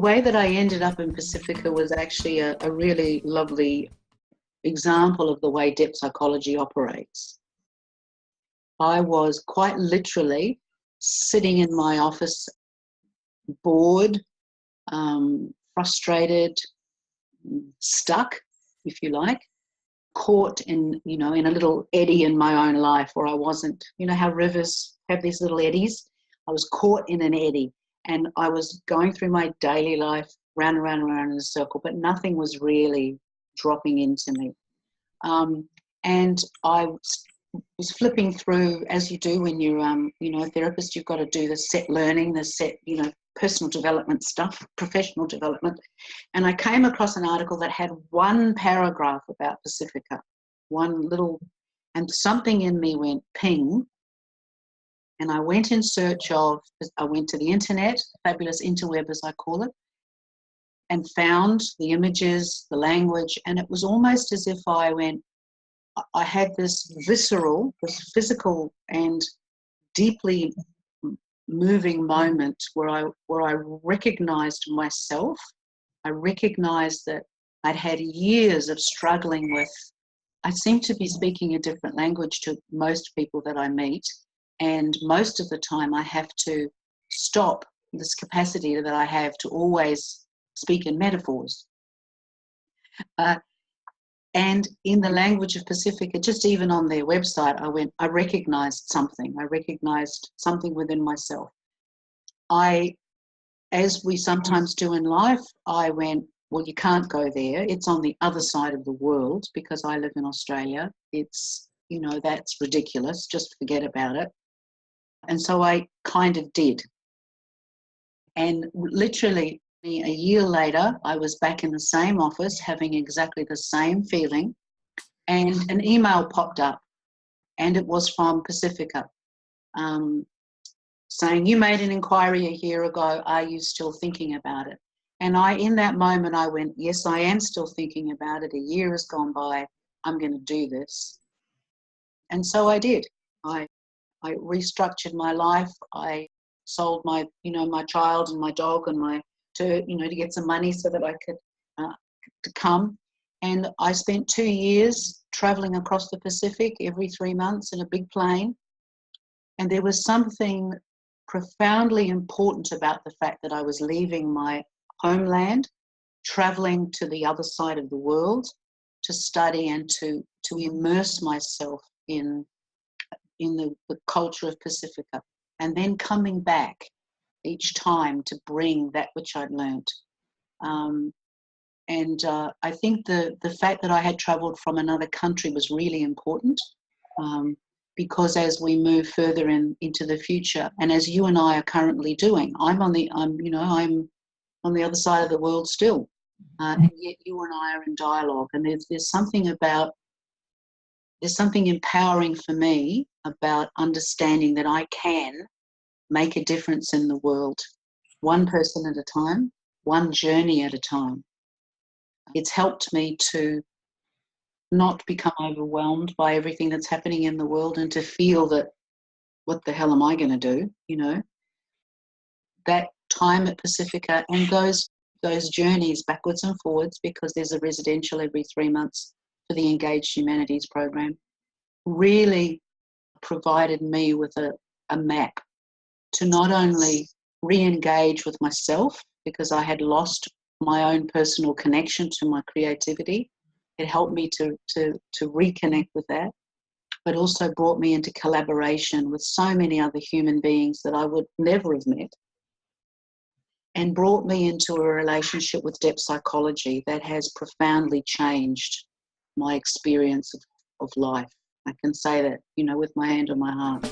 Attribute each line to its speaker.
Speaker 1: way that I ended up in Pacifica was actually a really lovely example of the way depth psychology operates. I was quite literally sitting in my office, bored, frustrated, stuck, if you like, caught in, in a little eddy in my own life where I wasn't, how rivers have these little eddies? I was caught in an eddy and I was going through my daily life round and round and round in a circle, but nothing was really dropping into me. And I was flipping through, as you do when you're, a therapist, you've got to do the set learning, the set, personal development stuff, professional development. And I came across an article that had one paragraph about Pacifica, and something in me went ping. And I went in search of, I went to the internet, fabulous interweb as I call it, and found the images, the language, and it was almost as if I had this visceral, this physical and deeply moving moment where I recognized myself. I recognized that I'd had years of struggling with, I seem to be speaking a different language to most people that I meet, and most of the time I have to stop this capacity that I have to always speak in metaphors. And in the language of Pacifica, just even on their website, I recognized something. I recognized something within myself. As we sometimes do in life, I went, well, you can't go there. It's on the other side of the world because I live in Australia. It's, that's ridiculous. Just forget about it. And so I kind of did. And literally a year later, I was back in the same office having exactly the same feeling, and an email popped up, and it was from Pacifica, saying, you made an inquiry a year ago, are you still thinking about it? And in that moment, I went, yes, I am still thinking about it. A year has gone by, I'm going to do this. And so I did. I restructured my life. I sold my child and my dog and to get some money so that I could to come. And I spent 2 years traveling across the Pacific every 3 months in a big plane. And there was something profoundly important about the fact that I was leaving my homeland, traveling to the other side of the world to study and to immerse myself in the culture of Pacifica, and then coming back each time to bring that which I'd learnt. I think the fact that I had travelled from another country was really important, because as we move further into the future, and as you and I are currently doing, I'm on the other side of the world still, and yet you and I are in dialogue, and there's something empowering for me about understanding that I can make a difference in the world, one person at a time, one journey at a time. It's helped me to not become overwhelmed by everything that's happening in the world and to feel that, what the hell am I going to do? That time at Pacifica and those journeys backwards and forwards, because there's a residential every 3 months for the Engaged Humanities program, really provided me with a map to not only re-engage with myself, because I had lost my own personal connection to my creativity. It helped me to reconnect with that, but also brought me into collaboration with so many other human beings that I would never have met, and brought me into a relationship with depth psychology that has profoundly changed my experience of life. I can say that, with my hand on my heart.